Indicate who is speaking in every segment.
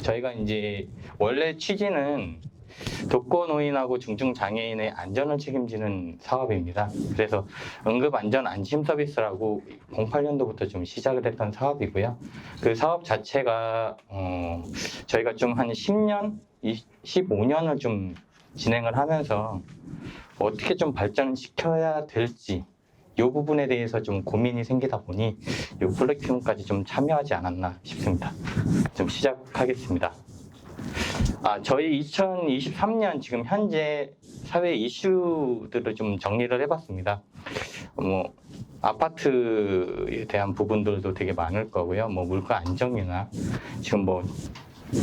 Speaker 1: 저희가 이제 원래 취지는 독거노인하고 중증장애인의 안전을 책임지는 사업입니다. 그래서 응급안전안심 서비스라고 08년도부터 좀 시작을 했던 사업이고요. 그 사업 자체가 저희가 좀 한 10년, 15년을 좀 진행을 하면서 어떻게 좀 발전시켜야 될지 이 부분에 대해서 좀 고민이 생기다 보니 이 플랫폼까지 좀 참여하지 않았나 싶습니다. 좀 시작하겠습니다. 저희 2023년 지금 현재 사회 이슈들을 좀 정리를 해봤습니다. 아파트에 대한 부분들도 되게 많을 거고요. 물가 안정이나 지금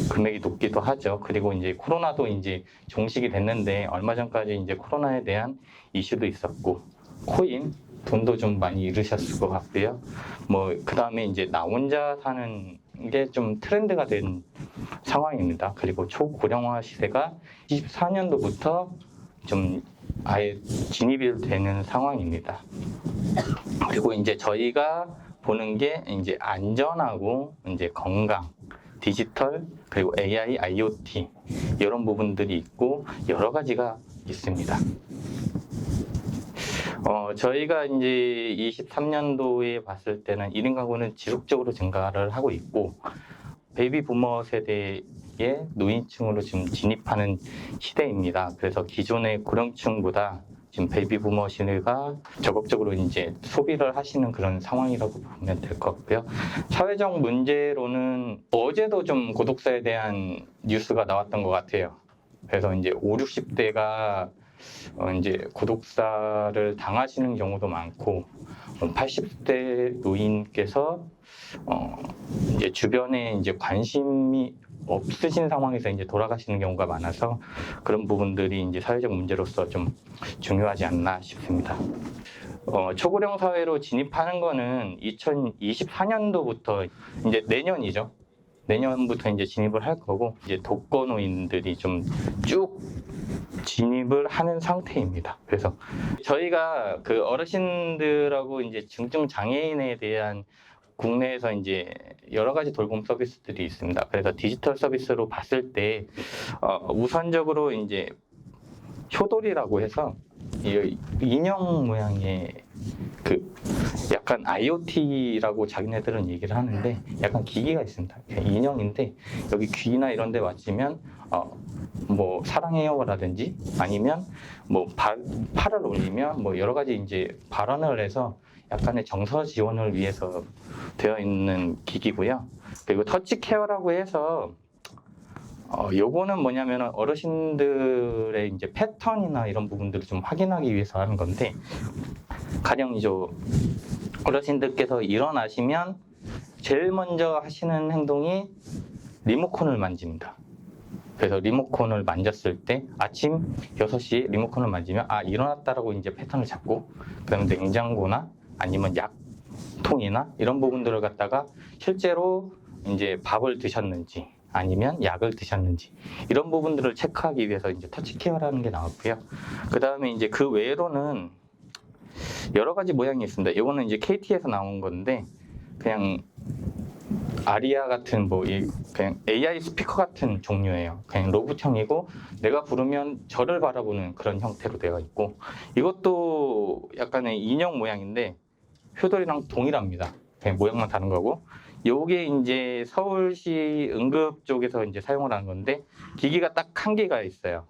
Speaker 1: 금액이 높기도 하죠. 그리고 이제 코로나도 이제 종식이 됐는데 얼마 전까지 이제 코로나에 대한 이슈도 있었고, 코인 돈도 좀 많이 잃으셨을 것 같고요. 그 다음에 이제 나 혼자 사는 게 좀 트렌드가 된 상황입니다. 그리고 초고령화 시대가 24년도부터 좀 아예 진입이 되는 상황입니다. 그리고 이제 저희가 보는 게 이제 안전하고 이제 건강, 디지털, 그리고 AI, IoT 이런 부분들이 있고 여러 가지가 있습니다. 저희가 이제 23년도에 봤을 때는 1인 가구는 지속적으로 증가를 하고 있고, 베이비 부머 세대의 노인층으로 지금 진입하는 시대입니다. 그래서 기존의 고령층보다 지금 베이비 부머 시대가 적극적으로 이제 소비를 하시는 그런 상황이라고 보면 될 것 같고요. 사회적 문제로는 어제도 좀 고독사에 대한 뉴스가 나왔던 것 같아요. 그래서 이제 5, 60대가 이제 고독사를 당하시는 경우도 많고, 80대 노인께서 이제 주변에 이제 관심이 없으신 상황에서 이제 돌아가시는 경우가 많아서 그런 부분들이 이제 사회적 문제로서 좀 중요하지 않나 싶습니다. 초고령 사회로 진입하는 거는 2024년도부터 이제 내년이죠. 내년부터 이제 진입을 할 거고, 이제 독거노인들이 좀 쭉 진입을 하는 상태입니다. 그래서 저희가 그 어르신들하고 이제 중증 장애인에 대한 국내에서 이제 여러 가지 돌봄 서비스들이 있습니다. 그래서 디지털 서비스로 봤을 때 우선적으로 이제 효돌이라고 해서 인형 모양의 그 약간 IoT라고 자기네들은 얘기를 하는데, 약간 기기가 있습니다. 인형인데 여기 귀나 이런 데 맞추면 사랑해요라든지 아니면 팔을 올리면 여러 가지 이제 발언을 해서 약간의 정서 지원을 위해서 되어 있는 기기고요. 그리고 터치 케어라고 해서 요거는 뭐냐면 어르신들의 이제 패턴이나 이런 부분들을 좀 확인하기 위해서 하는 건데, 가령 이제 어르신들께서 일어나시면 제일 먼저 하시는 행동이 리모컨을 만집니다. 그래서 리모컨을 만졌을 때 아침 6시 리모컨을 만지면 일어났다라고 이제 패턴을 잡고, 그다음에 냉장고나 아니면 약통이나 이런 부분들을 갖다가 실제로 이제 밥을 드셨는지 아니면 약을 드셨는지 이런 부분들을 체크하기 위해서 이제 터치 케어라는 게 나왔고요. 그다음에 이제 그 외로는 여러 가지 모양이 있습니다. 이거는 이제 KT에서 나온 건데, 그냥 아리아 같은 그냥 AI 스피커 같은 종류예요. 그냥 로봇형이고 내가 부르면 저를 바라보는 그런 형태로 되어 있고, 이것도 약간의 인형 모양인데 효돌이랑 동일합니다. 그냥 모양만 다른 거고, 요게 이제 서울시 응급 쪽에서 이제 사용을 하는 건데, 기기가 딱 한 개가 있어요.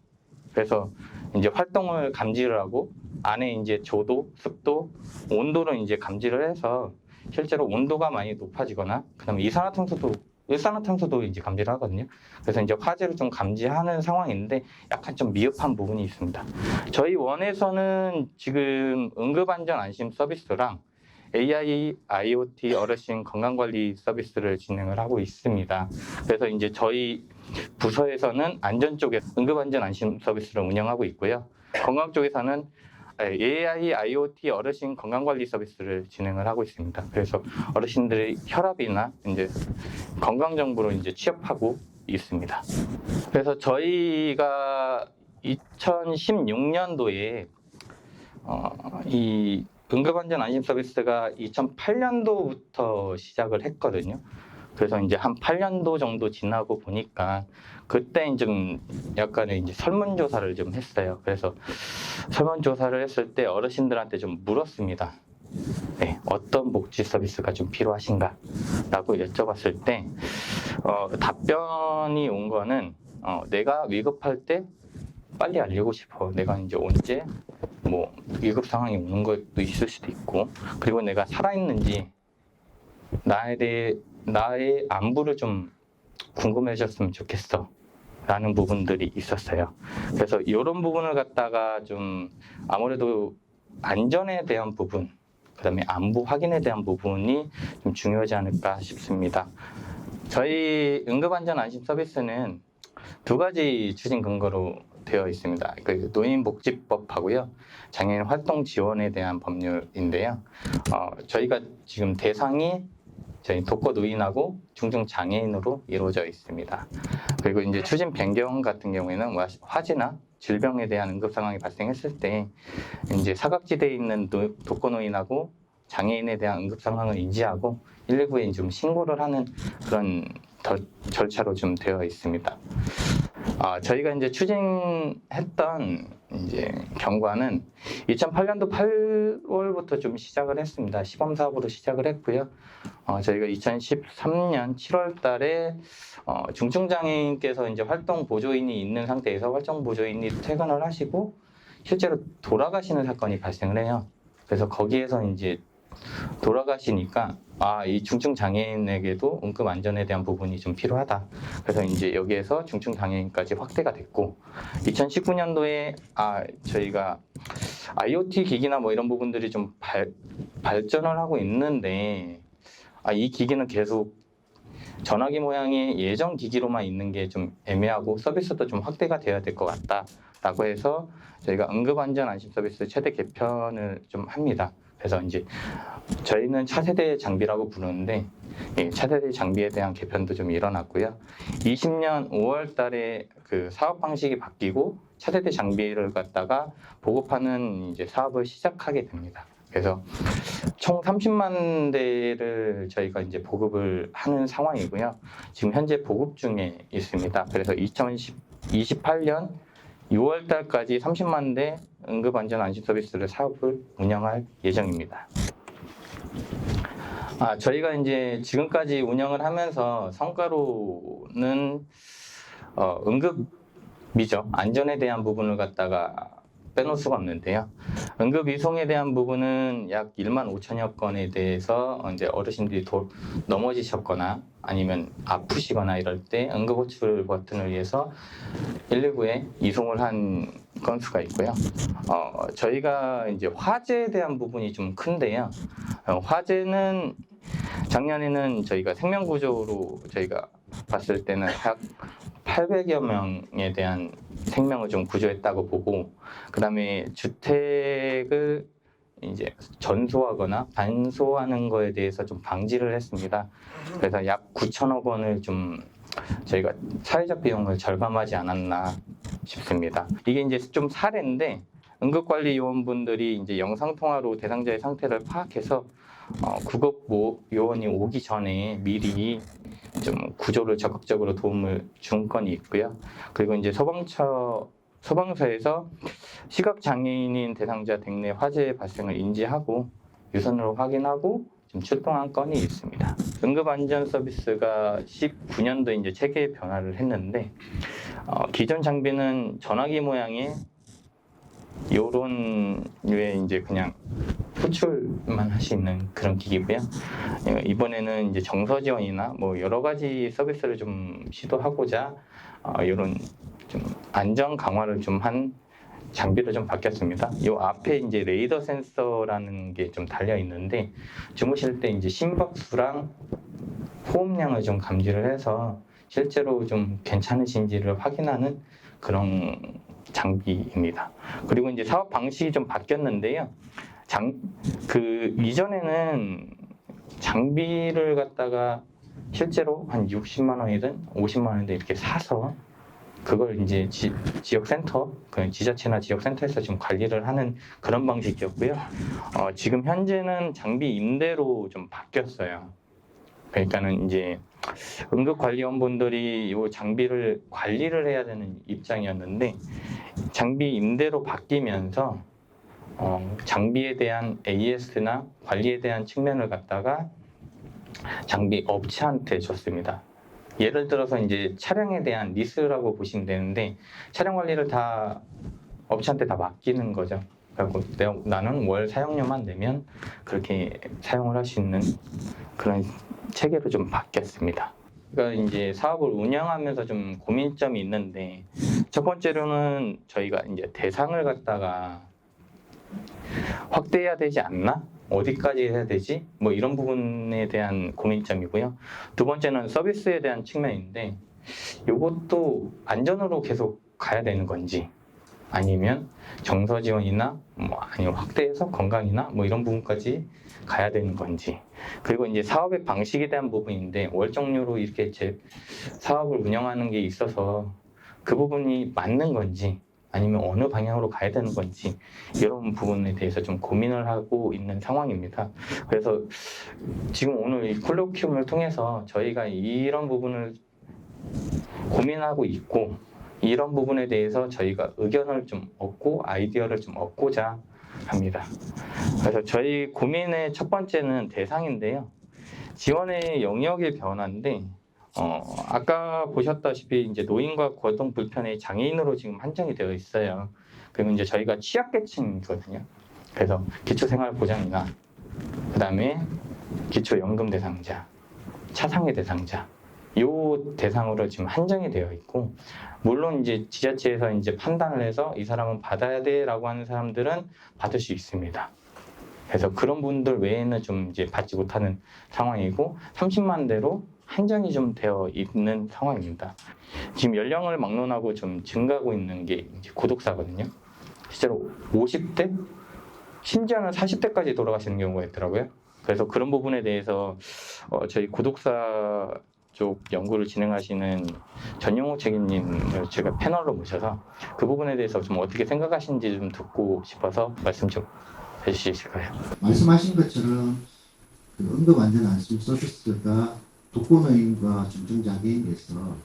Speaker 1: 그래서 이제 활동을 감지를 하고 안에 이제 조도, 습도, 온도를 이제 감지를 해서 실제로 온도가 많이 높아지거나, 그다음에 일산화탄소도 이제 감지를 하거든요. 그래서 이제 화재를 좀 감지하는 상황인데 약간 좀 미흡한 부분이 있습니다. 저희 원에서는 지금 응급안전안심 서비스랑 AI, IoT 어르신 건강관리 서비스를 진행을 하고 있습니다. 그래서 이제 저희 부서에서는 안전 쪽에 응급안전안심 서비스를 운영하고 있고요. 건강 쪽에서는 AI, IoT 어르신 건강관리 서비스를 진행을 하고 있습니다. 그래서 어르신들의 혈압이나 이제 건강 정보를 이제 취합하고 있습니다. 그래서 저희가 2016년도에 이 응급안전안심 서비스가 2008년도부터 시작을 했거든요. 그래서 이제 한 8년도 정도 지나고 보니까 그때 좀 약간의 이제 설문조사를 좀 했어요. 그래서 설문조사를 했을 때 어르신들한테 좀 물었습니다. 네, 어떤 복지 서비스가 좀 필요하신가? 라고 여쭤봤을 때, 답변이 온 거는, 내가 위급할 때 빨리 알리고 싶어. 내가 이제 언제 뭐 위급 상황이 오는 것도 있을 수도 있고, 그리고 내가 살아있는지 나의 안부를 좀 궁금해졌으면 좋겠어. 라는 부분들이 있었어요. 그래서 이런 부분을 갖다가 좀 아무래도 안전에 대한 부분, 그 다음에 안부 확인에 대한 부분이 좀 중요하지 않을까 싶습니다. 저희 응급안전안심 서비스는 두 가지 추진 근거로 되어 있습니다. 그 노인복지법하고요, 장애인 활동 지원에 대한 법률인데요. 저희가 지금 대상이 저희 독거노인하고 중증장애인으로 이루어져 있습니다. 그리고 이제 추진 변경 같은 경우에는 화재나 질병에 대한 응급 상황이 발생했을 때 이제 사각지대에 있는 독거노인하고 장애인에 대한 응급 상황을 인지하고 119에 좀 신고를 하는 그런 절차로 좀 되어 있습니다. 저희가 이제 추진했던 이제 경과는 2008년도 8월부터 좀 시작을 했습니다. 시범 사업으로 시작을 했고요. 저희가 2013년 7월 달에 중증장애인께서 이제 활동 보조인이 있는 상태에서 활동 보조인이 퇴근을 하시고 실제로 돌아가시는 사건이 발생을 해요. 그래서 거기에서 이제 돌아가시니까 이 중증 장애인에게도 응급 안전에 대한 부분이 좀 필요하다. 그래서 이제 여기에서 중증 장애인까지 확대가 됐고, 2019년도에 저희가 IoT 기기나 뭐 이런 부분들이 좀 발전을 하고 있는데 이 기기는 계속 전화기 모양의 예전 기기로만 있는 게 좀 애매하고 서비스도 좀 확대가 돼야 될 것 같다라고 해서 저희가 응급안전안심 서비스 최대 개편을 좀 합니다. 그래서 이제 저희는 차세대 장비라고 부르는데 차세대 장비에 대한 개편도 좀 일어났고요. 20년 5월 달에 그 사업 방식이 바뀌고 차세대 장비를 갖다가 보급하는 이제 사업을 시작하게 됩니다. 그래서 총 30만 대를 저희가 이제 보급을 하는 상황이고요. 지금 현재 보급 중에 있습니다. 그래서 2028년 6월 달까지 30만 대 응급안전안심 서비스를 사업을 운영할 예정입니다. 저희가 이제 지금까지 운영을 하면서 성과로는 응급이죠. 안전에 대한 부분을 갖다가 빼놓을 수가 없는데요. 응급 이송에 대한 부분은 약 1만 5천여 건에 대해서 이제 어르신들이 넘어지셨거나 아니면 아프시거나 이럴 때 응급호출 버튼을 위해서 119에 이송을 한 건수가 있고요. 저희가 이제 화재에 대한 부분이 좀 큰데요. 화재는 작년에는 저희가 생명구조로 저희가 봤을 때는 약 800여 명에 대한 생명을 좀 구조했다고 보고, 그 다음에 주택을 이제 전소하거나 반소하는 거에 대해서 좀 방지를 했습니다. 그래서 약 9천억 원을 좀 저희가 사회적 비용을 절감하지 않았나 싶습니다. 이게 이제 좀 사례인데, 응급관리 요원분들이 이제 영상통화로 대상자의 상태를 파악해서 구급 요원이 오기 전에 미리 좀 구조를 적극적으로 도움을 준 건이 있고요. 그리고 이제 소방서에서 시각장애인인 대상자 댁내 화재 발생을 인지하고 유선으로 확인하고 좀 출동한 건이 있습니다. 응급안전 서비스가 19년도 이제 체계 변화를 했는데, 기존 장비는 전화기 모양의 요런 류의 이제 그냥 호출만 할 수 있는 그런 기기고요. 이번에는 이제 정서 지원이나 뭐 여러 가지 서비스를 좀 시도하고자 이런 좀 안전 강화를 좀 한 장비로 좀 바뀌었습니다. 이 앞에 이제 레이더 센서라는 게 좀 달려 있는데, 주무실 때 이제 심박수랑 호흡량을 좀 감지를 해서 실제로 좀 괜찮으신지를 확인하는 그런 장비입니다. 그리고 이제 사업 방식이 좀 바뀌었는데요. 이전에는 장비를 갖다가 실제로 한 60만 원이든 50만 원이든 이렇게 사서 그걸 이제 지역센터, 지자체나 지역센터에서 좀 관리를 하는 그런 방식이었고요. 지금 현재는 장비 임대로 좀 바뀌었어요. 그러니까는 이제 응급관리원분들이 이 장비를 관리를 해야 되는 입장이었는데 장비 임대로 바뀌면서 장비에 대한 AS나 관리에 대한 측면을 갖다가 장비 업체한테 줬습니다. 예를 들어서 이제 차량에 대한 리스라고 보시면 되는데 차량 관리를 다 업체한테 다 맡기는 거죠. 그리고 나는 월 사용료만 내면 그렇게 사용을 할 수 있는 그런 체계로 좀 바뀌었습니다. 그러니까 이제 사업을 운영하면서 좀 고민점이 있는데 첫 번째로는 저희가 이제 대상을 갖다가 확대해야 되지 않나? 어디까지 해야 되지? 뭐 이런 부분에 대한 고민점이고요. 두 번째는 서비스에 대한 측면인데 이것도 안전으로 계속 가야 되는 건지 아니면 정서 지원이나 아니면 확대해서 건강이나 이런 부분까지 가야 되는 건지 그리고 이제 사업의 방식에 대한 부분인데 월정료로 이렇게 제 사업을 운영하는 게 있어서 그 부분이 맞는 건지 아니면 어느 방향으로 가야 되는 건지 이런 부분에 대해서 좀 고민을 하고 있는 상황입니다. 그래서 지금 오늘 이 콜로퀴움을 통해서 저희가 이런 부분을 고민하고 있고 이런 부분에 대해서 저희가 의견을 좀 얻고 아이디어를 좀 얻고자 합니다. 그래서 저희 고민의 첫 번째는 대상인데요. 지원의 영역의 변화인데 아까 보셨다시피 이제 노인과 거동 불편의 장애인으로 지금 한정이 되어 있어요. 그리고 이제 저희가 취약계층이거든요. 그래서 기초생활보장이나 그다음에 기초연금 대상자, 차상위 대상자 요 대상으로 지금 한정이 되어 있고 물론 이제 지자체에서 이제 판단을 해서 이 사람은 받아야 돼라고 하는 사람들은 받을 수 있습니다. 그래서 그런 분들 외에는 좀 이제 받지 못하는 상황이고 30만 대로 한정이 좀 되어 있는 상황입니다. 지금 연령을 막론하고 좀 증가하고 있는 게 이제 고독사거든요. 실제로 50대, 심지어는 40대까지 돌아가시는 경우가 있더라고요. 그래서 그런 부분에 대해서 저희 고독사 쪽 연구를 진행하시는 전용호 책임님을 제가 패널로 모셔서 그 부분에 대해서 좀 어떻게 생각하시는지 좀 듣고 싶어서 말씀 좀 해주실까요?
Speaker 2: 말씀하신 것처럼 그 응급안전안심 서비스가 독거노인과 중증장애인에서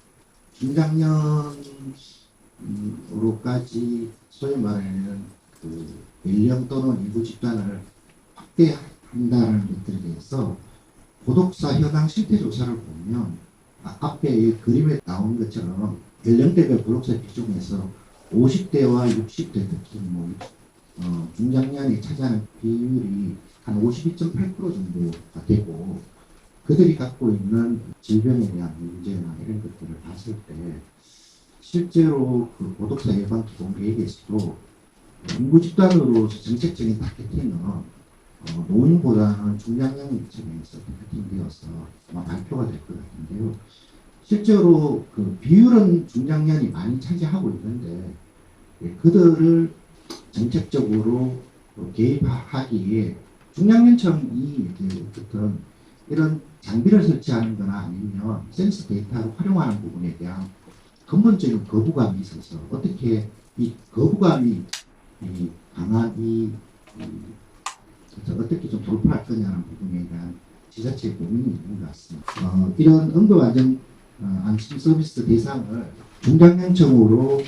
Speaker 2: 중장년으로까지 소위 말하는 그 연령 또는 인구 집단을 확대한다는 것들에 대해서 고독사 현황 실태 조사를 보면 앞에 이 그림에 나온 것처럼 연령대별 고독사 비중에서 50대와 60대 특히 중장년이 차지하는 비율이 한 52.8% 정도가 되고 그들이 갖고 있는 질병에 대한 문제나 이런 것들을 봤을 때 실제로 그 고독사 예방 기본 계획에서도 인구 집단으로서 정책적인 타겟팅은 노인보다는 중장년 입장에서 타겟팅되어서 아마 발표가 될 것 같은데요. 실제로 그 비율은 중장년이 많이 차지하고 있는데 그들을 정책적으로 개입하기에 중장년층이 어떤 이런 장비를 설치하는 거나 아니면 센서 데이터를 활용하는 부분에 대한 근본적인 거부감이 있어서 어떻게 이 거부감이 강한 어떻게 좀 돌파할 거냐는 부분에 대한 지자체의 고민이 있는 것 같습니다. 이런 응급안전 안심 서비스 대상을 중장년층으로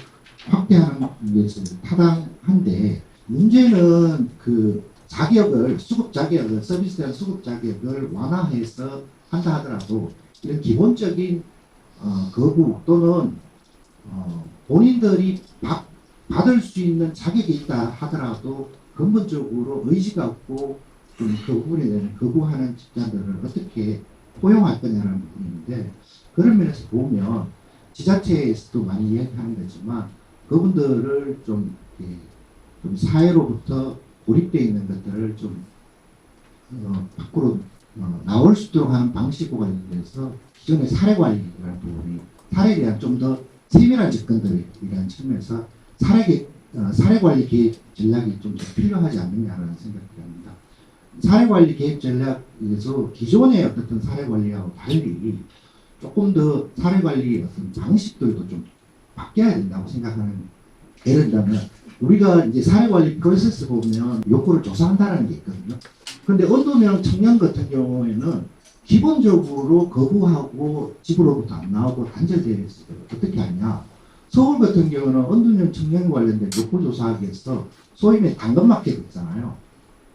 Speaker 2: 확대하는 것은 타당한데 문제는 그 자격을 수급 자격을 서비스에 대한 수급 자격을 완화해서 한다 하더라도 이런 기본적인 거부 또는 본인들이 받을 수 있는 자격이 있다 하더라도 근본적으로 의지가 없고 좀 그 부분에 대한 거부하는 집단들을 어떻게 포용할 거냐는 부분인데 그런 면에서 보면 지자체에서도 많이 이야기하는 거지만 그분들을 좀 사회로부터 고립되어 있는 것들을 좀 밖으로 나올 수 있도록 하는 방식과 관련돼서 기존의 사례 관리라는 부분이 사례에 대한 좀 더 세밀한 접근들에 대한 측면에서 사례 관리 계획 전략이 좀 더 필요하지 않느냐라는 생각이 듭니다. 사례 관리 계획 전략에서 기존의 어떤 사례 관리하고 달리 조금 더 사례 관리 어떤 방식들도 좀 바뀌어야 된다고 생각하는. 예를 들면 우리가 이제 사례 관리 프로세스 보면 욕구를 조사한다는 게 있거든요. 그런데 어느 명 청년 같은 경우에는 기본적으로 거부하고 집으로부터 안 나오고 단절되어 있어요. 어떻게 하냐? 서울 같은 경우는 은둔형 청년 관련된 욕구조사하기 위해서 소위 말해 당근마켓 있잖아요.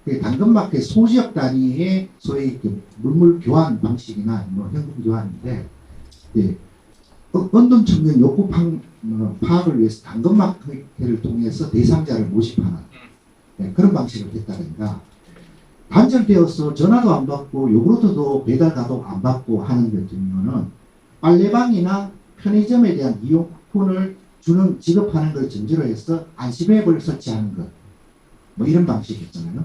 Speaker 2: 그 당근마켓 소지역 단위의 소위 물물 교환 방식이나 뭐 현금 교환인데, 예, 은둔 청년 욕구 파악을 위해서 당근마켓을 통해서 대상자를 모집하는 그런 방식을 했다든가, 단절되어서 전화도 안 받고 요구르트도 배달 가도 안 받고 하는 것 같은 경우는 빨래방이나 편의점에 대한 이용 쿠폰을 지급하는 걸 전제로 해서 안심앱을 설치하는 것, 뭐 이런 방식이었잖아요.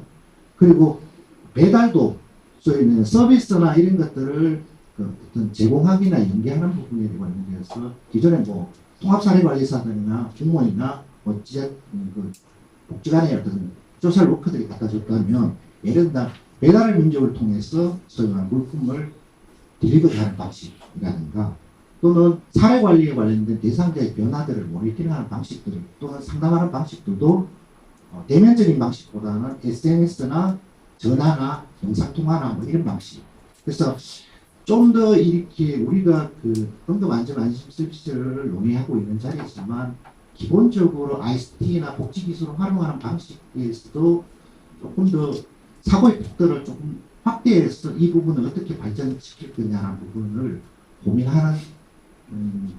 Speaker 2: 그리고 배달도 소위 말하는 서비스나 이런 것들을 어떤 제공하기나 연계하는 부분에 관련해서 기존에 뭐 통합사례관리사들이나 공무원이나 뭐 복지관의 어떤 소셜 워커들이 갖다 줬다면, 예를 들어 배달의 민족을 통해서 소위 말하는 물품을 딜리버리하는 방식이라든가, 또는 사례관리에 관련된 대상자의 변화들을 모니터링하는 방식들 또는 상담하는 방식들도 대면적인 방식보다는 SNS나 전화나 영상통화나 뭐 이런 방식. 그래서 좀 더 이렇게 우리가 그 응급안전안심 서비스를 논의하고 있는 자리이지만, 기본적으로 ICT나 복지기술을 활용하는 방식에서도 조금 더 사고의 폭들을 조금 확대해서 이 부분을 어떻게 발전시킬 거냐는 부분을 고민하는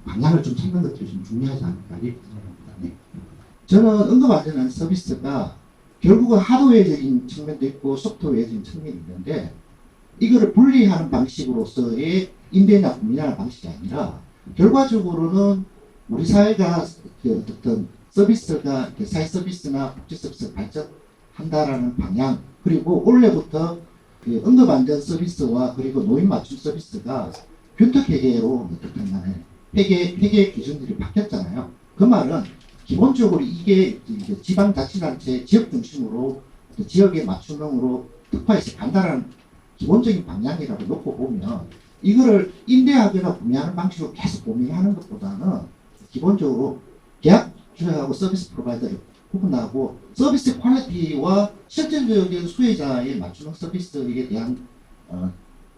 Speaker 2: 방향을 좀 찾는 것들이 좀 중요하지 않을까 이렇게 생각합니다. 네. 저는 응급안전안 서비스가 결국은 하드웨어적인 측면도 있고 소프트웨어적인 측면이 있는데, 이거를 분리하는 방식으로서의 임대나 구매하는 방식이 아니라, 결과적으로는 우리 사회가 어떤 서비스가 사회 서비스나 복지 서비스를 발전한다라는 방향, 그리고 올해부터 응급안전 서비스와 그리고 노인 맞춤 서비스가 균등회계로 어떻든 간에 회계 기준들이 바뀌었잖아요. 그 말은 기본적으로 이게 지방자치단체 지역 중심으로 지역의 맞춤형으로 특화해서 간다는 기본적인 방향이라고 놓고 보면, 이거를 임대하거나 구매하는 방식으로 계속 고민하는 것보다는 기본적으로 계약 주체하고 서비스 프로바이더를 구분하고 서비스 퀄리티와 실질적인 수혜자의 맞춤형 서비스에 대한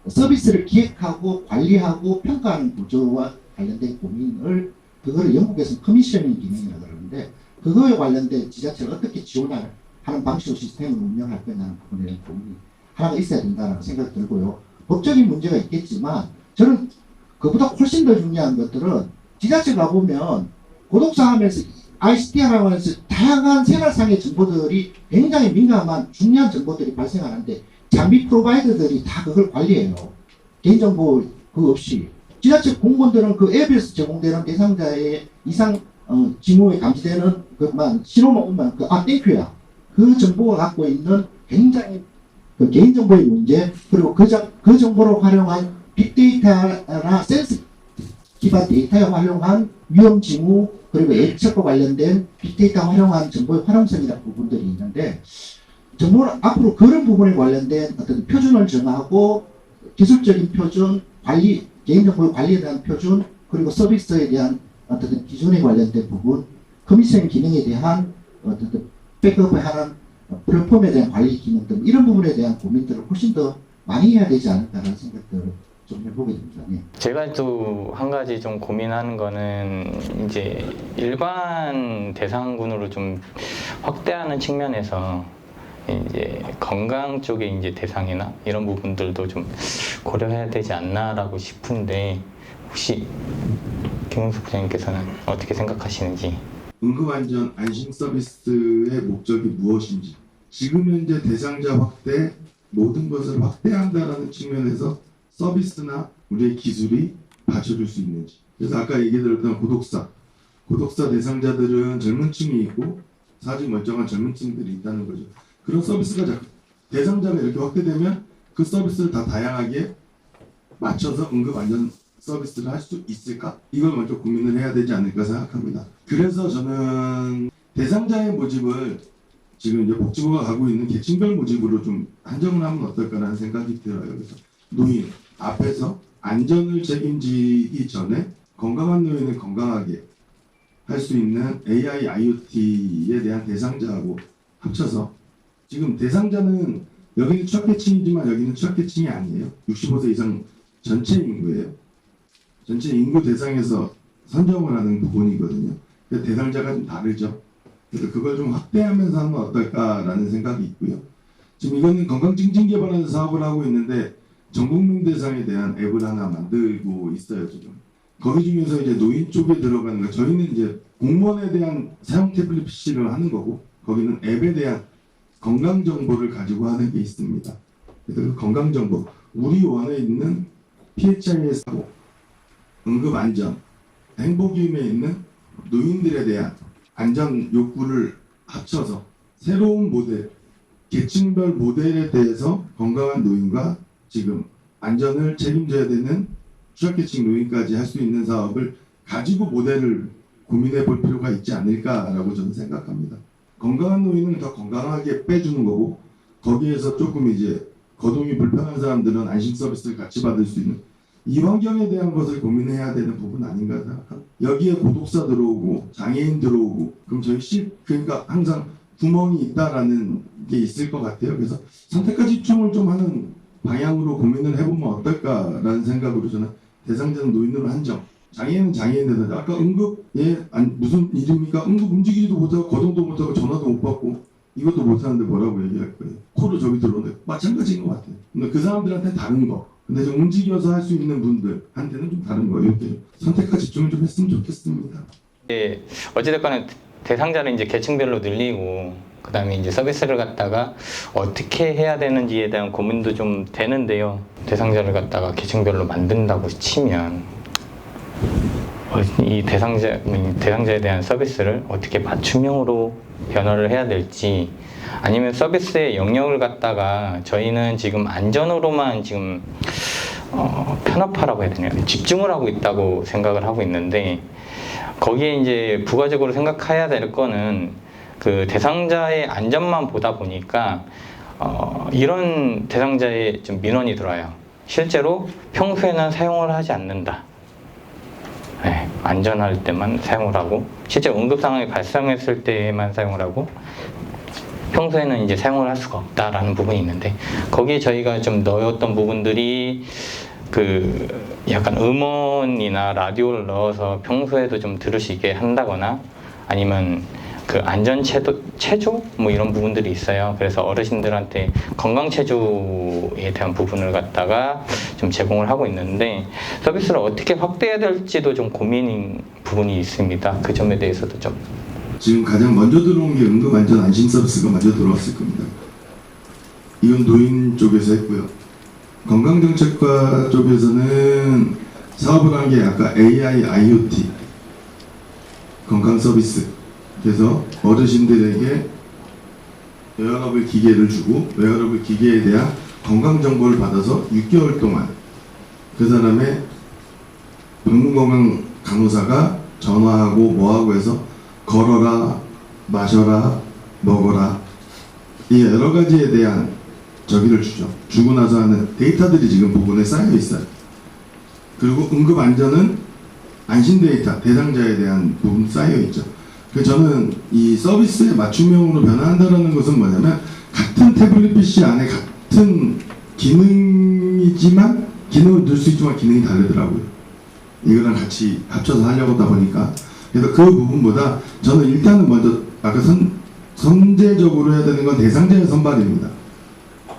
Speaker 2: 서비스를 기획하고 관리하고 평가하는 구조와 관련된 고민을, 그거를 영국에서는 커미셔닝 기능이라고 그러는데, 그거에 관련된 지자체를 어떻게 지원하는 방식으로 시스템을 운영할 거냐는 부분에 대한 고민이 하나가 있어야 된다는 생각이 들고요. 법적인 문제가 있겠지만, 저는 그보다 훨씬 더 중요한 것들은 지자체 가보면 고독사 하면서 ICT라고 해서 다양한 생활상의 정보들이 굉장히 민감한 중요한 정보들이 발생하는데, 장비 프로바이더들이 다 그걸 관리해요. 개인정보 그거 없이. 지자체 공무원들은 그 앱에서 제공되는 대상자의 이상 징후에 감지되는 것만 신호만 오면 땡큐야. 그 정보가 갖고 있는 굉장히 그 개인정보의 문제, 그리고 그 정보를 활용한 빅데이터나 센스 기반 데이터에 활용한 위험 징후, 그리고 예측과 관련된 빅데이터 활용한 정보의 활용성이라는 부분들이 있는데, 정부는 앞으로 그런 부분에 관련된 어떤 표준을 정하고 기술적인 표준, 관리, 개인정보의 관리에 대한 표준, 그리고 서비스에 대한 어떤 기준에 관련된 부분, 커미션 기능에 대한 어떤 백업을 하는 플랫폼에 대한 관리 기능 등 이런 부분에 대한 고민들을 훨씬 더 많이 해야 되지 않을까라는 생각들을 좀 해보게 됩니다. 네.
Speaker 1: 제가 또 한 가지 좀 고민하는 거는, 이제 일반 대상군으로 좀 확대하는 측면에서 이제 건강 쪽에 이제 대상이나 이런 부분들도 좀 고려해야 되지 않나라고 싶은데, 혹시 김웅석 부장님께서는 어떻게 생각하시는지?
Speaker 3: 응급안전 안심 서비스의 목적이 무엇인지, 지금 현재 대상자 확대, 모든 것을 확대한다는 측면에서 서비스나 우리의 기술이 받쳐줄 수 있는지. 그래서 아까 얘기 드렸던 고독사 대상자들은 젊은 층이 있고 사직 멀쩡한 젊은 층들이 있다는 거죠. 그런 서비스가 대상자가 이렇게 확대되면 그 서비스를 다 다양하게 맞춰서 응급안전 서비스를 할 수 있을까? 이걸 먼저 고민을 해야 되지 않을까 생각합니다. 그래서 저는 대상자의 모집을 지금 이제 복지부가 가고 있는 계층별 모집으로 좀 한정을 하면 어떨까라는 생각이 들어요. 그래서 노인 앞에서 안전을 책임지기 전에 건강한 노인을 건강하게 할 수 있는 AI, IoT에 대한 대상자하고 합쳐서, 지금 대상자는 여기는 취약계층이지만 여기는 취약계층이 아니에요. 65세 이상 전체 인구예요. 전체 인구 대상에서 선정을 하는 부분이거든요. 그래서 대상자가 좀 다르죠. 그래서 그걸 좀 확대하면서 하면 어떨까라는 생각이 있고요. 지금 이거는 건강증진 개발하는 사업을 하고 있는데 전 국민 대상에 대한 앱을 하나 만들고 있어요 지금. 거기 중에서 이제 노인 쪽에 들어가는 거, 저희는 이제 공무원에 대한 사용 태블릿 PC를 하는 거고, 거기는 앱에 대한 건강 정보를 가지고 하는 게 있습니다. 그래서 그 건강 정보, 우리 원에 있는 PHIS 하고 응급 안전, 행복임에 있는 노인들에 대한 안전 욕구를 합쳐서 새로운 모델, 계층별 모델에 대해서 건강한 노인과 지금 안전을 책임져야 되는 취약계층 노인까지 할 수 있는 사업을 가지고 모델을 고민해 볼 필요가 있지 않을까라고 저는 생각합니다. 건강한 노인은 더 건강하게 빼주는 거고, 거기에서 조금 이제 거동이 불편한 사람들은 안심 서비스를 같이 받을 수 있는 이 환경에 대한 것을 고민해야 되는 부분 아닌가 생각합니다. 여기에 고독사 들어오고 장애인 들어오고 그럼 저희 그러니까 항상 구멍이 있다라는 게 있을 것 같아요. 그래서 선택과 집중을 좀 하는 방향으로 고민을 해보면 어떨까라는 생각으로 저는 대상자는 노인으로 한정, 장애인은 장애인들, 아까 응급 무슨 일입니까? 응급 움직이지도 못하고 거동도 못하고 전화도 못 받고 이것도 못하는데 뭐라고 얘기할 거예요? 코로 저기 들어오는데 마찬가지인 것 같아요. 근데 그 사람들한테 다른 거, 근데 좀 움직여서 할 수 있는 분들한테는 좀 다른 거, 이렇게 선택과 집중을 좀 했으면 좋겠습니다.
Speaker 1: 어찌됐거나 대상자를 이제 계층별로 늘리고 그다음에 이제 서비스를 갖다가 어떻게 해야 되는지에 대한 고민도 좀 되는데요. 대상자를 갖다가 계층별로 만든다고 치면 이 대상자에 대한 서비스를 어떻게 맞춤형으로 변화를 해야 될지, 아니면 서비스의 영역을 갖다가 저희는 지금 안전으로만 지금 편업하라고 해야 되나요? 집중을 하고 있다고 생각을 하고 있는데, 거기에 이제 부가적으로 생각해야 될 거는 그 대상자의 안전만 보다 보니까 이런 대상자의 좀 민원이 들어와요. 실제로 평소에는 사용을 하지 않는다. 네, 안전할 때만 사용을 하고, 실제 응급 상황이 발생했을 때만 사용을 하고, 평소에는 이제 사용을 할 수가 없다라는 부분이 있는데, 거기에 저희가 좀 넣었던 부분들이 그 약간 음원이나 라디오를 넣어서 평소에도 좀 들으시게 한다거나, 아니면 그 안전 체조 뭐 이런 부분들이 있어요. 그래서 어르신들한테 건강 체조에 대한 부분을 갖다가 좀 제공을 하고 있는데, 서비스를 어떻게 확대해야 될지도 좀 고민인 부분이 있습니다. 그 점에 대해서도 좀.
Speaker 3: 지금 가장 먼저 들어온 게 응급 안전 안심 서비스가 먼저 들어왔을 겁니다. 이건 노인 쪽에서 했고요. 건강정책과 쪽에서는 사업을 한 게 아까 AI, IoT 건강 서비스. 그래서 어르신들에게 웨어러블 기계를 주고 웨어러블 기계에 대한 건강 정보를 받아서 6개월 동안 그 사람의 방문건강 간호사가 전화하고 뭐하고 해서 걸어라, 마셔라, 먹어라, 이 여러 가지에 대한 저기를 주죠. 주고 나서 하는 데이터들이 지금 부분에 쌓여 있어요. 그리고 응급 안전은 안심 데이터, 대상자에 대한 부분 쌓여 있죠. 그래서 저는 이 서비스의 맞춤형으로 변화한다는 것은 뭐냐면, 같은 태블릿 PC 안에 같은 기능이지만 기능을 넣을 수 있지만 기능이 다르더라고요. 이거랑 같이 합쳐서 하려고 하다 보니까. 그래서 그 부분보다 저는 일단은 먼저 아까 선제적으로 해야 되는 건 대상자의 선발입니다.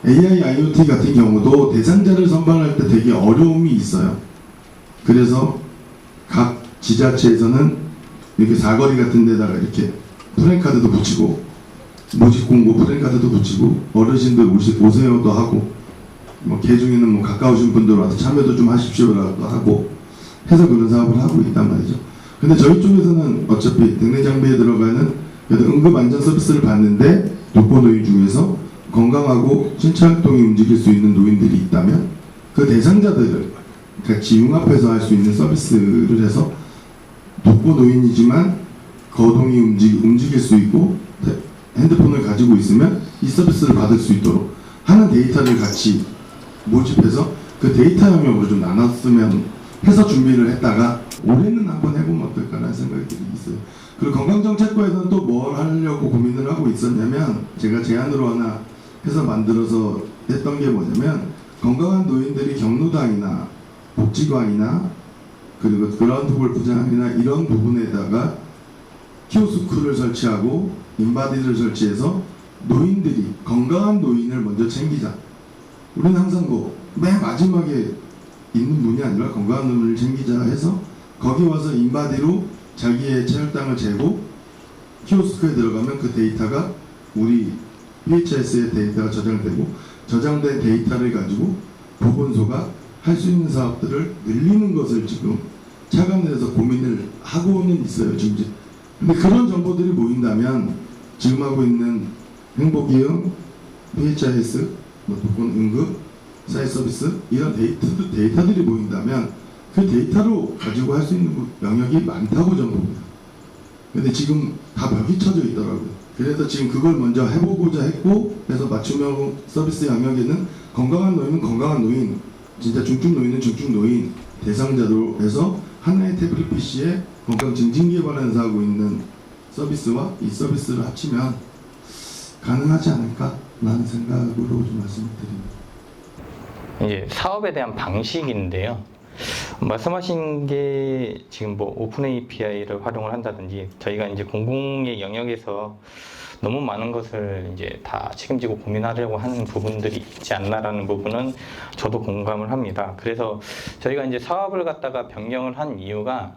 Speaker 3: AI, IoT 같은 경우도 대상자를 선발할 때 되게 어려움이 있어요. 그래서 각 지자체에서는 이렇게 사거리 같은 데다가 이렇게 프랜카드도 붙이고, 모집 공고 프랜카드도 붙이고, 어르신들 오세요도 하고, 뭐 개중에는 뭐 가까우신 분들 와서 참여도 좀 하십시오라고 하고 해서 그런 사업을 하고 있단 말이죠. 근데 저희 쪽에서는 어차피 백내장비에 들어가는 응급 안전 서비스를 받는데, 독거 노인 중에서 건강하고 신체 활동이 움직일 수 있는 노인들이 있다면 그 대상자들을 같이 융합해서 할 수 있는 서비스를 해서, 독거 노인이지만 거동이 움직일 수 있고 핸드폰을 가지고 있으면 이 서비스를 받을 수 있도록 하는 데이터를 같이 모집해서 그 데이터 영역으로 좀 나눴으면 해서 준비를 했다가 올해는 한번 해보면 어떨까라는 생각이 있어요. 그리고 건강정책과에서는 또 뭘 하려고 고민을 하고 있었냐면, 제가 제안으로 하나 해서 만들어서 했던 게 뭐냐면, 건강한 노인들이 경로당이나 복지관이나 그리고 그라운드 골프장이나 이런 부분에다가 키오스크를 설치하고 인바디를 설치해서 노인들이 건강한 노인을 먼저 챙기자. 우리는 항상 맨 마지막에 있는 분이 아니라 건강한 노인을 챙기자 해서 거기 와서 인바디로 자기의 체혈당을 재고 키오스크에 들어가면 그 데이터가 우리 PHS의 데이터가 저장되고 저장된 데이터를 가지고 보건소가 할 수 있는 사업들을 늘리는 것을 지금 차관에서 고민을 하고는 있어요. 지금 근데 그런 정보들이 모인다면 지금 하고 있는 행복이응, PHIS, 독건 응급, 사회 서비스 이런 데이터들이 모인다면 그 데이터로 가지고 할 수 있는 영역이 많다고 저는 봅니다. 근데 지금 다 벽이 쳐져 있더라고요. 그래서 지금 그걸 먼저 해보고자 했고, 그래서 맞춤형 서비스 영역에는 건강한 노인은 건강한 노인, 진짜 중증 노인은 중증 노인 대상자로 해서 하나의 태블릿 PC에 건강 증진 개발하면서 하고 있는 서비스와 이 서비스를 합치면 가능하지 않을까라는 생각으로 좀 말씀을 드립니다.
Speaker 1: 이제 사업에 대한 방식인데요. 말씀하신 게 지금 뭐 오픈 API를 활용을 한다든지 저희가 이제 공공의 영역에서 너무 많은 것을 이제 다 책임지고 고민하려고 하는 부분들이 있지 않나라는 부분은 저도 공감을 합니다. 그래서 저희가 이제 사업을 갖다가 변경을 한 이유가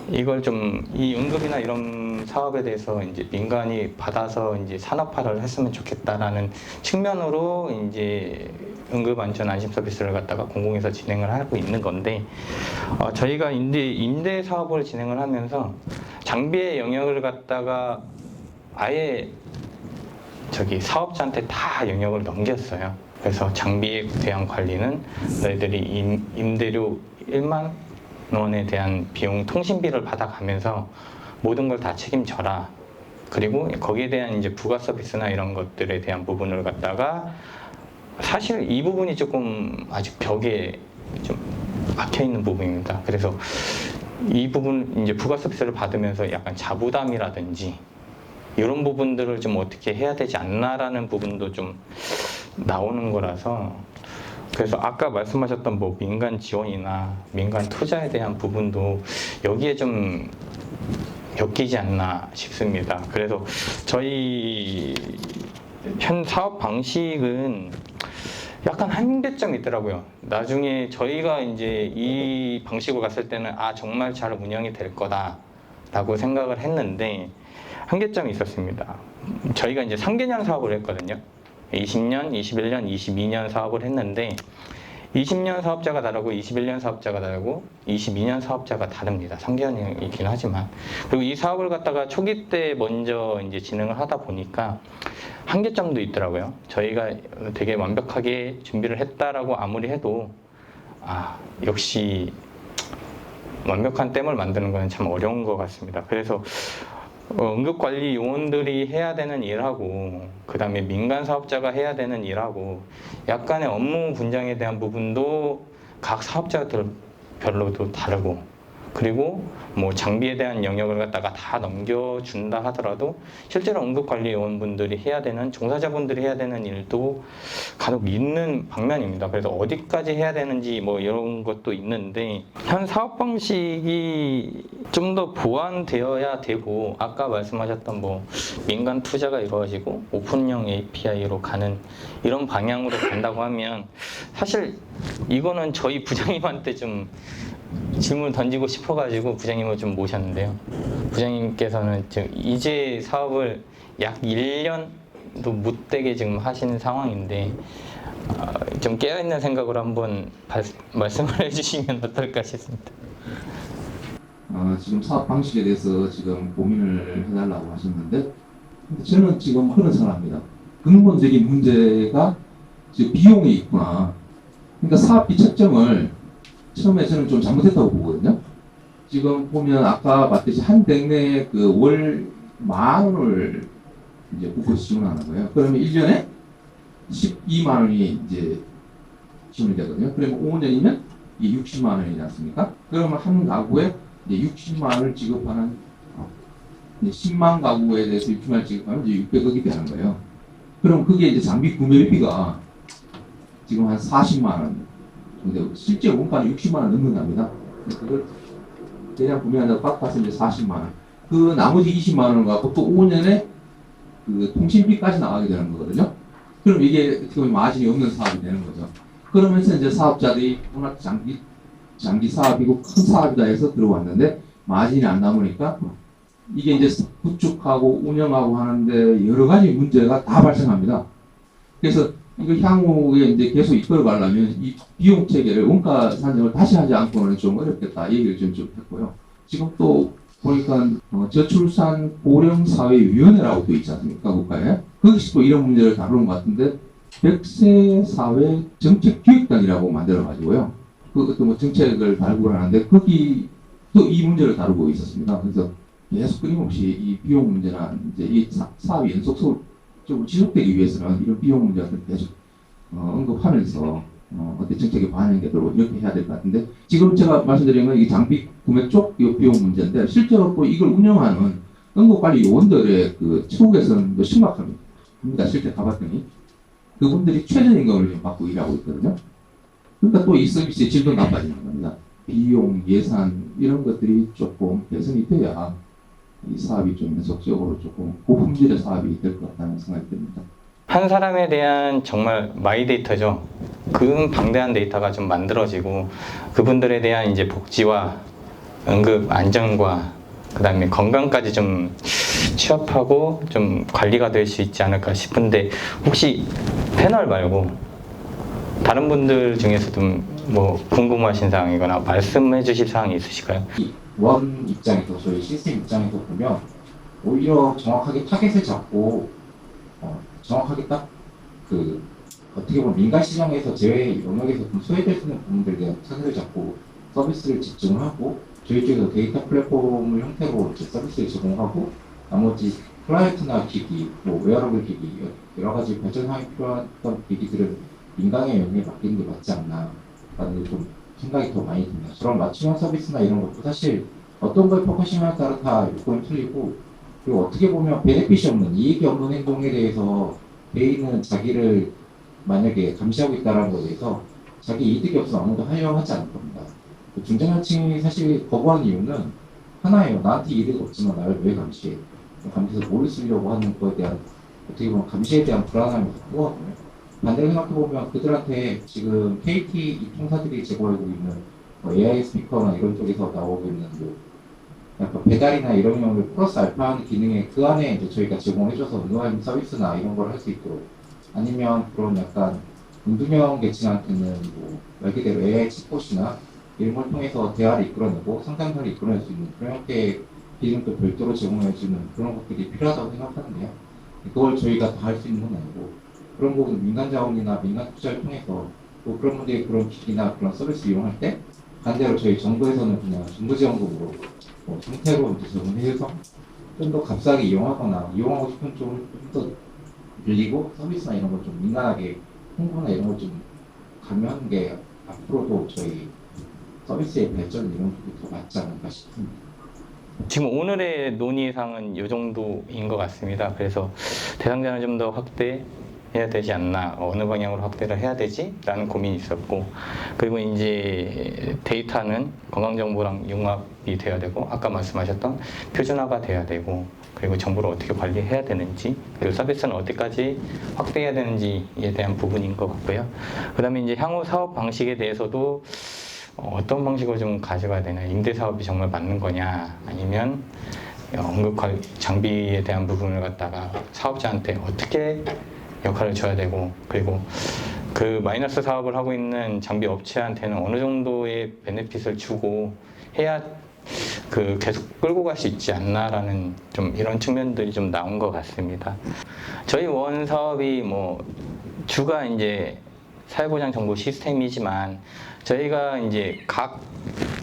Speaker 1: 이걸 좀 이 응급이나 이런 사업에 대해서 이제 민간이 받아서 이제 산업화를 했으면 좋겠다라는 측면으로 이제 응급 안전 안심 서비스를 갖다가 공공에서 진행을 하고 있는 건데 저희가 임대 사업을 진행을 하면서 장비의 영역을 갖다가 아예 사업자한테 다 영역을 넘겼어요. 그래서 장비에 대한 관리는 너희들이 임대료 1만 원에 대한 비용 통신비를 받아가면서 모든 걸 다 책임져라. 그리고 거기에 대한 이제 부가 서비스나 이런 것들에 대한 부분을 갖다가 사실 이 부분이 조금 아직 벽에 좀 막혀 있는 부분입니다. 그래서 이 부분 이제 부가 서비스를 받으면서 약간 자부담이라든지 이런 부분들을 좀 어떻게 해야 되지 않나라는 부분도 좀 나오는 거라서 그래서 아까 말씀하셨던 뭐 민간 지원이나 민간 투자에 대한 부분도 여기에 좀 엮이지 않나 싶습니다. 그래서 저희 현 사업 방식은 약간 한계점이 있더라고요. 나중에 저희가 이제 이 방식으로 갔을 때는 정말 잘 운영이 될 거다라고 생각을 했는데 한계점이 있었습니다. 저희가 이제 3개년 사업을 했거든요. 20년, 21년, 22년 사업을 했는데 20년 사업자가 다르고 21년 사업자가 다르고 22년 사업자가 다릅니다. 3개년이긴 하지만 그리고 이 사업을 갖다가 초기 때 먼저 이제 진행을 하다 보니까 한계점도 있더라고요. 저희가 되게 완벽하게 준비를 했다라고 아무리 해도 역시 완벽한 댐을 만드는 건 참 어려운 것 같습니다. 그래서 응급관리 요원들이 해야 되는 일하고 그 다음에 민간 사업자가 해야 되는 일하고 약간의 업무 분장에 대한 부분도 각 사업자들별로도 다르고 그리고 뭐 장비에 대한 영역을 갖다가 다 넘겨준다 하더라도 실제로 응급관리 요원분들이 해야 되는 종사자분들이 해야 되는 일도 간혹 있는 방면입니다. 그래서 어디까지 해야 되는지 뭐 이런 것도 있는데 현 사업 방식이 좀 더 보완되어야 되고 아까 말씀하셨던 뭐 민간 투자가 이루어지고 오픈형 API로 가는 이런 방향으로 간다고 하면 사실 이거는 저희 부장님한테 좀 질문을 던지고 싶어가지고 부장님을 좀 모셨는데요. 부장님께서는 지금 이제 사업을 약 1년도 못되게 지금 하시는 상황인데 좀 깨어있는 생각으로 한번 말씀을 해주시면 어떨까 싶습니다.
Speaker 4: 지금 사업 방식에 대해서 지금 고민을 해달라고 하셨는데 저는 지금 그런 생각합니다. 근본적인 문제가 지금 비용에 있구나. 그러니까 사업비 책정을 처음에 저는 좀 잘못했다고 보거든요. 지금 보면 아까 봤듯이 한 댁내에 그 월 10,000원을 이제 국고에서 지원하는 거예요. 그러면 1년에 12만 원이 이제 지원이 되거든요. 그러면 5년이면 이게 60만 원이지 않습니까? 그러면 한 가구에 이제 60만 원을 지급하는 이제 10만 가구에 대해서 60만 원을 지급하면 이제 600억이 되는 거예요. 그럼 그게 이제 장비 구매비가 지금 한 40만 원 근데 실제 원가는 60만 원 넘는답니다. 그걸 대략 구매한다고 빡 봐서 이제 40만 원. 그 나머지 20만 원 갖고 또 5년에 그 통신비까지 나가게 되는 거거든요. 그럼 이게 어떻게 보면 마진이 없는 사업이 되는 거죠. 그러면서 이제 사업자들이 워낙 장기 사업이고 큰 사업이다 해서 들어왔는데 마진이 안 남으니까 이게 이제 구축하고 운영하고 하는데 여러 가지 문제가 다 발생합니다. 그래서 이거 향후에 이제 계속 이끌어 가려면 이 비용 체계를 원가 산정을 다시 하지 않고는 좀 어렵겠다 이 얘기를 좀 했고요. 지금 또 보니까 저출산 고령사회위원회라고 또 있지 않습니까 국가에. 거기서 또 이런 문제를 다루는 것 같은데 100세 사회 정책기획단이라고 만들어가지고요. 그것도 뭐 정책을 발굴하는데 거기 또 이 문제를 다루고 있었습니다. 그래서 계속 끊임없이 이 비용 문제나 이제 이 사업이 연속적으로 지속되기 위해서는 이런 비용 문제를 계속 언급하면서 어떤 정책에 반영되도록 이렇게 해야 될 것 같은데 지금 제가 말씀드린 건 이 장비 구매 쪽 이 비용 문제인데 실제로 또 이걸 운영하는 응급관리 요원들의 그 처우개선은 뭐 심각합니다. 실제 가봤더니 그분들이 최저임금을 지금 받고 일하고 있거든요. 그러니까 또 이 서비스의 질도 나빠지는 겁니다. 비용, 예산 이런 것들이 조금 개선이 돼야 이 사업이 좀 연속적으로 조금 고품질의 사업이 될 것 같다는 생각이 듭니다.
Speaker 1: 한 사람에 대한 정말 마이 데이터죠. 그 방대한 데이터가 좀 만들어지고 그분들에 대한 이제 복지와 응급 안전과 그다음에 건강까지 좀 취합하고 좀 관리가 될 수 있지 않을까 싶은데 혹시 패널 말고 다른 분들 중에서도 뭐 궁금하신 사항이거나 말씀해 주실 사항이 있으실까요?
Speaker 5: 원 입장에서 저희 시스템 입장에서 보면 오히려 정확하게 타겟을 잡고 정확하게 딱 그 어떻게 보면 민간 시장에서 제외 영역에서 좀 소외될 수 있는 부분들에 대한 타겟을 잡고 서비스를 집중하고 저희 쪽에서 데이터 플랫폼을 형태로 이제 서비스를 제공하고 나머지 클라이언트나 기기, 뭐 웨어러블 기기 여러 가지 발전 사항이 필요한 기기들은 민간의 영역에 맡기는 게 맞지 않나 라는 좀 생각이 더 많이 듭니다. 저런 맞춤형 서비스나 이런 것도 사실 어떤 걸 포커싱하냐에 따라 다 요건이 틀리고 그리고 어떻게 보면 베네핏이 없는 이익이 없는 행동에 대해서 개인은 자기를 만약에 감시하고 있다는 것에 대해서 자기 이득이 없으면 아무도 하려고 하지 않을 겁니다. 중장년층이 사실 거부하는 이유는 하나예요. 나한테 이득이 없지만 나를 왜 감시해? 감시해서 뭐를 쓰려고 하는 거에 대한 어떻게 보면 감시에 대한 불안함이 크거든요. 반대로 생각해보면 그들한테 지금 KT 이 통사들이 제공하고 있는 AI 스피커나 이런 쪽에서 나오고 있는 뭐 약간 배달이나 이런 경우를 플러스 알파하는 기능에 그 안에 이제 저희가 제공해줘서 응용하는 서비스나 이런 걸 할 수 있도록 아니면 그런 약간 운동형 계층한테는 뭐 말 그대로 AI 챗봇이나 이런 걸 통해서 대화를 이끌어내고 상담을 이끌어낼 수 있는 그런 형태의 기능도 별도로 제공해주는 그런 것들이 필요하다고 생각하는데요. 그걸 저희가 다 할 수 있는 건 아니고 그런 부분 민간 자원이나 민간 투자를 통해서 또 그런 분들이 그런 기기나 그런 서비스 이용할 때 반대로 저희 정부에서는 그냥 정부 지원금으로 뭐 형태로 이제 제공해서 좀 더 값싸게 이용하거나 이용하고 싶은 쪽을 좀 더 늘리고 서비스나 이런 걸 좀 민감하게 홍보나 이런 걸 좀 강요하는 게 앞으로도 저희 서비스의 발전 이런 쪽이 더 맞지 않을까 싶습니다.
Speaker 1: 지금 오늘의 논의사항은 이 정도인 것 같습니다. 그래서 대상자는 좀 더 확대해야 되지 않나, 어느 방향으로 확대를 해야 되지? 라는 고민이 있었고, 그리고 이제 데이터는 건강정보랑 융합이 돼야 되고, 아까 말씀하셨던 표준화가 돼야 되고, 그리고 정보를 어떻게 관리해야 되는지, 그리고 서비스는 어디까지 확대해야 되는지에 대한 부분인 것 같고요. 그 다음에 이제 향후 사업 방식에 대해서도 어떤 방식으로 좀 가져가야 되나, 임대 사업이 정말 맞는 거냐, 아니면 응급 장비에 대한 부분을 갖다가 사업자한테 어떻게 역할을 줘야 되고, 그리고 그 마이너스 사업을 하고 있는 장비 업체한테는 어느 정도의 베네핏을 주고 해야 그 계속 끌고 갈 수 있지 않나라는 좀 이런 측면들이 좀 나온 것 같습니다. 저희 원 사업이 뭐 주가 이제 사회보장 정보 시스템이지만 저희가 이제 각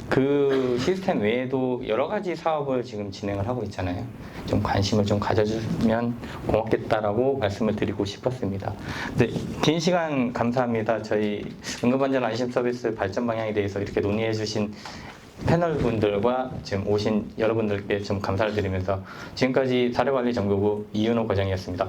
Speaker 1: 그 시스템 외에도 여러 가지 사업을 지금 진행을 하고 있잖아요. 좀 관심을 좀 가져주면 고맙겠다라고 말씀을 드리고 싶었습니다. 네, 긴 시간 감사합니다. 저희 응급안전 안심 서비스 발전 방향에 대해서 이렇게 논의해 주신 패널 분들과 지금 오신 여러분들께 좀 감사를 드리면서 지금까지 사례관리정보부 이윤호 과장이었습니다.